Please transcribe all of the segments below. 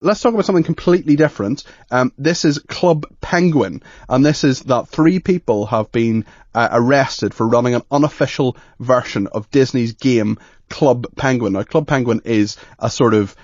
Let's talk about something completely different. This is Club Penguin, and this is that 3 people have been arrested for running an unofficial version of Disney's game Club Penguin. Now, Club Penguin is a sort of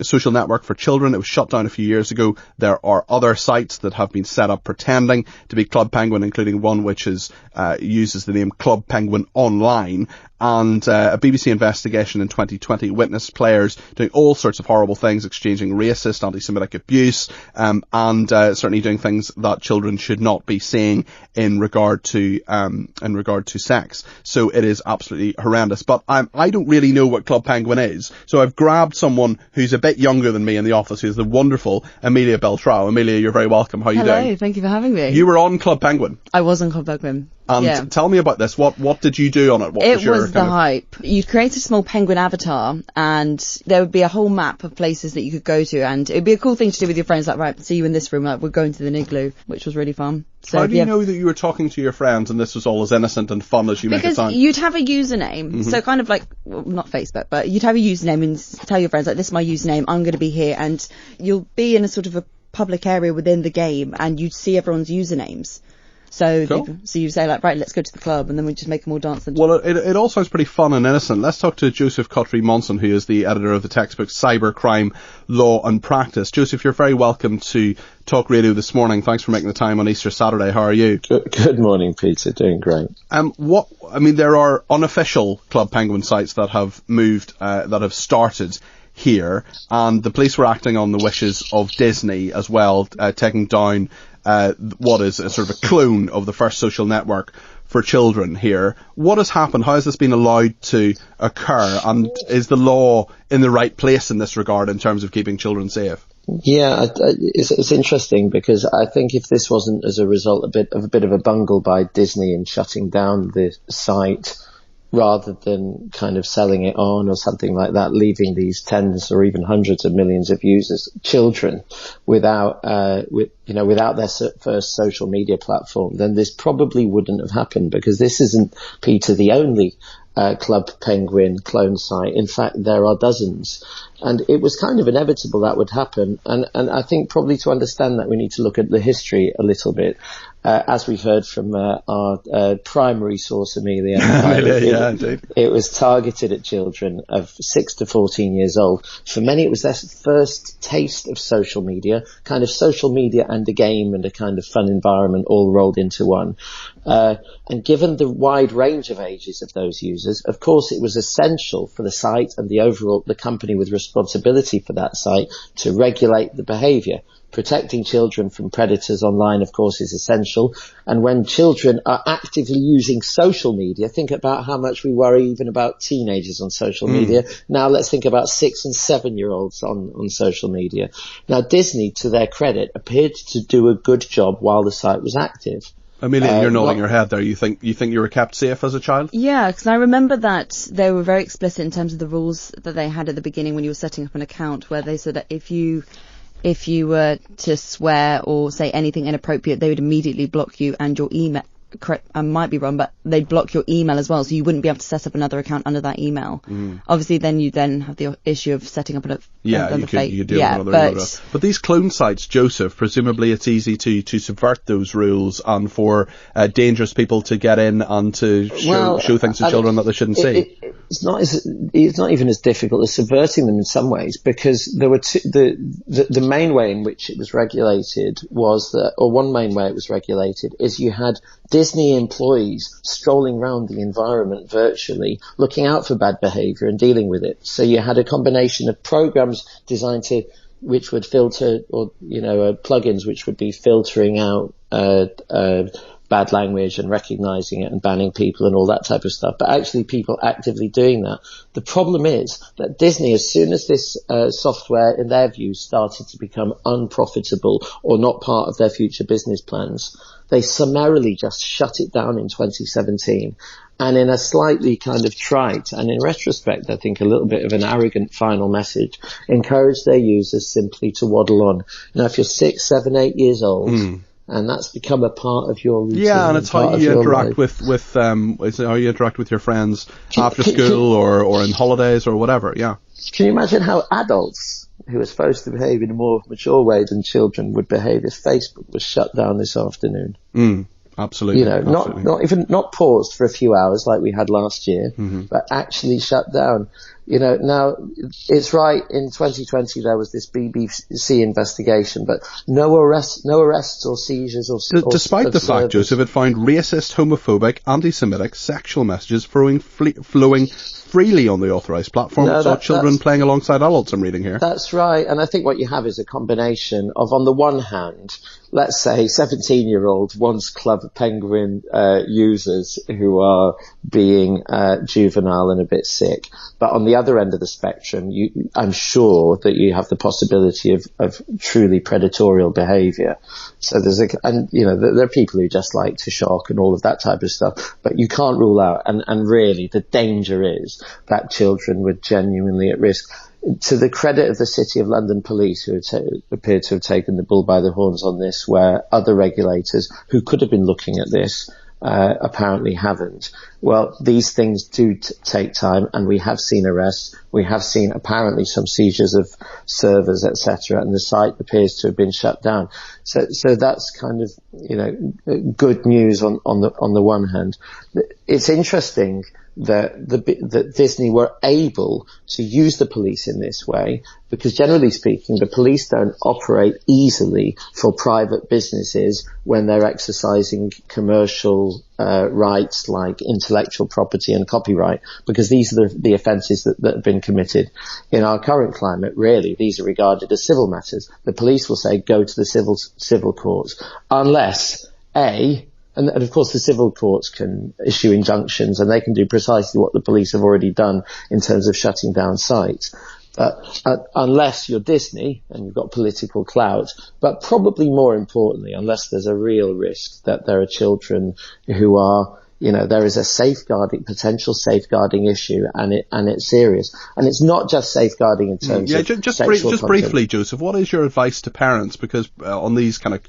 social network for children. It was shut down a few years ago. There are other sites that have been set up pretending to be Club Penguin, including one which uses the name Club Penguin Online. And a BBC investigation in 2020 witnessed players doing all sorts of horrible things, exchanging racist, anti-Semitic abuse, and certainly doing things that children should not be seeing in regard to sex. So it is absolutely horrendous. But I don't really know what Club Penguin is, so I've grabbed someone who's a bit younger than me in the office, who's the wonderful Amelia Beltrao. Amelia, you're very welcome. How are you doing? Hello, thank you for having me. You were on Club Penguin. I was on Club Penguin. And tell me about this. What did you do on it? What was the hype. You'd create a small penguin avatar, and there would be a whole map of places that you could go to, and it would be a cool thing to do with your friends, like, right, see you in this room, like, we're going to the igloo, which was really fun. So, how do you know that you were talking to your friends and this was all as innocent and fun as you make it sound? Because you'd have a username, so kind of like, well, not Facebook, but you'd have a username and tell your friends, like, this is my username, I'm going to be here, and you'll be in a sort of a public area within the game, and you'd see everyone's usernames. So, cool. So you say, like, right, let's go to the club, and then we just make them all dance. Well, it all sounds pretty fun and innocent. Let's talk to Joseph Kotrie-Monson, who is the editor of the textbook Cybercrime, Law and Practice. Joseph, you're very welcome to Talk Radio this morning. Thanks for making the time on Easter Saturday. How are you? Good morning, Peter. Doing great. There are unofficial Club Penguin sites that have moved, that have started here, and the police were acting on the wishes of Disney as well, taking down what is a sort of a clone of the first social network for children here. What has happened? How has this been allowed to occur? And is the law in the right place in this regard in terms of keeping children safe? Yeah, it's interesting because I think if this wasn't as a result a bit of a bungle by Disney in shutting down the site, rather than kind of selling it on or something like that, leaving these tens or even hundreds of millions of users, children, without their first social media platform, then this probably wouldn't have happened, because this isn't, Peter, the only Club Penguin clone site. In fact, there are dozens. And it was kind of inevitable that would happen. And I think probably to understand that, we need to look at the history a little bit. As we've heard from our primary source, Amelia, it was targeted at children of 6 to 14 years old. For many, it was their first taste of social media, kind of social media and a game and a kind of fun environment all rolled into one. And given the wide range of ages of those users, of course, it was essential for the site and the company with responsibility for that site to regulate the behaviour. Protecting children from predators online, of course, is essential. And when children are actively using social media, think about how much we worry even about teenagers on social media. Now let's think about 6 and 7-year-olds on social media. Now, Disney, to their credit, appeared to do a good job while the site was active. Amelia, you're nodding your head there. You think you were kept safe as a child? Yeah, because I remember that they were very explicit in terms of the rules that they had at the beginning when you were setting up an account, where they said that if you were to swear or say anything inappropriate, they would immediately block you and your email. Correct, I might be wrong, but they'd block your email as well, so you wouldn't be able to set up another account under that email. Obviously, then you have the issue of setting up you could deal with another email. But these clone sites, Joseph, presumably it's easy to subvert those rules and for dangerous people to get in and to show things to children that they shouldn't see. It's not even as difficult as subverting them in some ways, because there were the main way in which it was regulated one main way it was regulated is you had Disney employees strolling around the environment virtually, looking out for bad behaviour and dealing with it. So you had a combination of programs designed which would filter, or plugins which would be filtering out bad language and recognizing it and banning people and all that type of stuff, but actually people actively doing that. The problem is that Disney, as soon as this software, in their view, started to become unprofitable or not part of their future business plans, they summarily just shut it down in 2017. And in a slightly kind of trite, and in retrospect, I think a little bit of an arrogant final message, encourage their users simply to waddle on. Now, if you're 6, 7, 8 years old, and that's become a part of your routine. Yeah, and it's how you interact how you interact with your friends after school or in holidays or whatever. Yeah. Can you imagine how adults who are supposed to behave in a more mature way than children would behave if Facebook was shut down this afternoon. Absolutely. You know, not paused for a few hours like we had last year, but actually shut down. You know, now it's right, in 2020 there was this BBC investigation, but no arrests or seizures despite the fact, Joseph, it found racist, homophobic, anti-Semitic, sexual messages flowing freely on the authorised platform. Saw children playing alongside adults, I'm reading here. That's right, and I think what you have is a combination of, on the one hand, let's say 17-year-old once Club Penguin users who are being juvenile and a bit sick, but on the other end of the spectrum, I'm sure that you have the possibility of truly predatory behaviour. So there are people who just like to shock and all of that type of stuff, but you can't rule out, and really the danger is that children were genuinely at risk. To the credit of the City of London Police, who appear to have taken the bull by the horns on this, where other regulators who could have been looking at this apparently haven't. Well, these things do take time, and we have seen arrests. We have seen apparently some seizures of servers, etc., and the site appears to have been shut down. So that's kind of, you know, good news on the one hand. It's interesting that Disney were able to use the police in this way, because generally speaking, the police don't operate easily for private businesses when they're exercising commercial rights like intellectual property and copyright, because these are the offences that have been committed. In our current climate, really, these are regarded as civil matters. The police will say, go to the civil courts, unless and of course the civil courts can issue injunctions, and they can do precisely what the police have already done in terms of shutting down sites. But unless you're Disney and you've got political clout, but probably more importantly, unless there's a real risk that there are children who are, you know, there is a potential safeguarding issue, and it's serious. And it's not just safeguarding in terms of just briefly, Joseph, what is your advice to parents? Because on these kind of,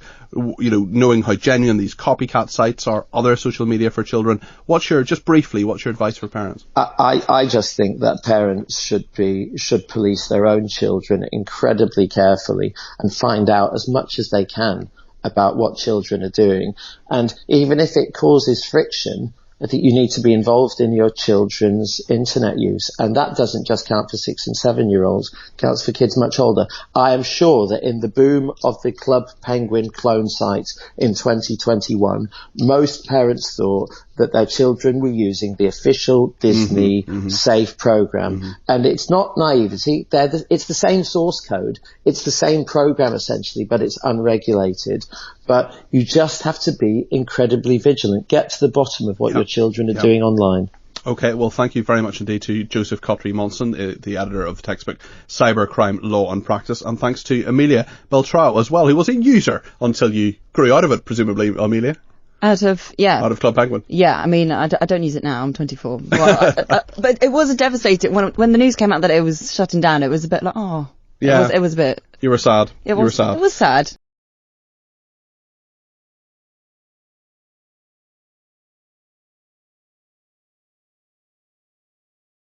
you know, knowing how genuine these copycat sites are, other social media for children, what's your advice for parents? I just think that parents should police their own children incredibly carefully and find out as much as they can about what children are doing. And even if it causes friction, I think you need to be involved in your children's internet use. And that doesn't just count for 6 and 7-year-olds, it counts for kids much older. I am sure that in the boom of the Club Penguin clone sites in 2021, most parents thought that their children were using the official Disney safe program. And it's not naivety. It's the same source code. It's the same program essentially, but it's unregulated. But you just have to be incredibly vigilant. Get to the bottom of what your children are doing online. Okay, well, thank you very much indeed to Joseph Kotrie-Monson, the editor of the textbook Cybercrime Law and Practice, and thanks to Amelia Beltrao as well, who was a user until you grew out of it, presumably, Amelia. Out of Club Penguin. Yeah, I mean, I don't use it now. I'm 24. But it was devastating when the news came out that it was shutting down. It was a bit like, oh, yeah, it was a bit. You were sad. It was sad.